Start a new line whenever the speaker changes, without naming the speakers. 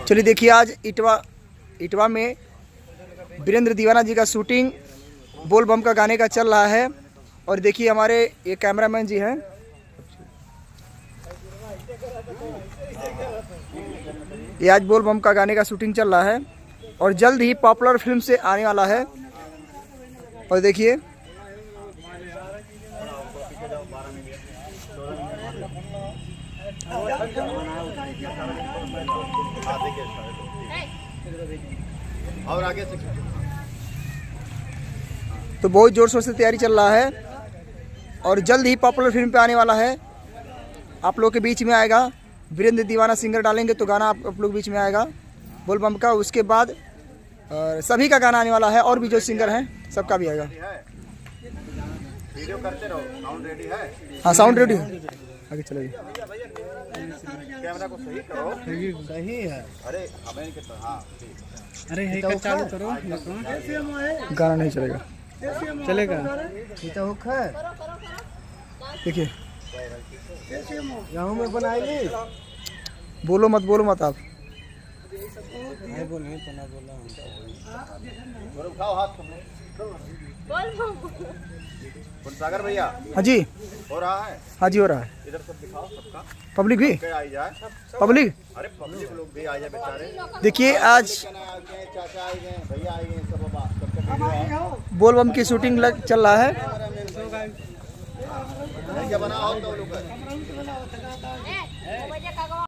चलिए देखिए, आज इटवा में वीरेंद्र दीवाना जी का शूटिंग बोल बम का गाने का चल रहा है। और देखिए हमारे ये कैमरामैन जी हैं, ये आज बोल बम का गाने का शूटिंग चल रहा है और जल्द ही पॉपुलर फिल्म से आने वाला है। और देखिए
और आगे से
तो बहुत जोर शोर से तैयारी चल रहा है और जल्द ही पॉपुलर फिल्म पे आने वाला है। आप लोग के बीच में आएगा, वीरेंद्र दीवाना सिंगर डालेंगे तो गाना आप लोग बीच में आएगा बोल बम का। उसके बाद सभी का गाना आने वाला है और भी जो सिंगर हैं सबका भी आएगा।
वीडियो करते रहो। साउंड रेडी है?
हाँ साउंड रेडी है, आगे चलिए।
कैमरा को सही करो।
सही है।
अरे हमें कितना, हाँ
अरे है का चालू करो,
गाना नहीं चलेगा,
चलेगा।
देखिए
गाँव में बनाएंगे।
बोलो मत आप।
नहीं बोले तो ना बोला।
और उठाओ हाथ तुम। सागर भैया।
हाँ जी,
हो रहा है?
हाँ जी हो रहा है।
इधर सब दिखाओ, सबका
पब्लिक भी,
आई जाए।
पब्लिक
अरे पब्लिक लोग भी आ जाए बेचारे।
देखिए आज
चाचा आए गए, भैया आए गए, सब बाबा सबका
बोल बम की शूटिंग चल रहा है।
क्या बना हो तो लोग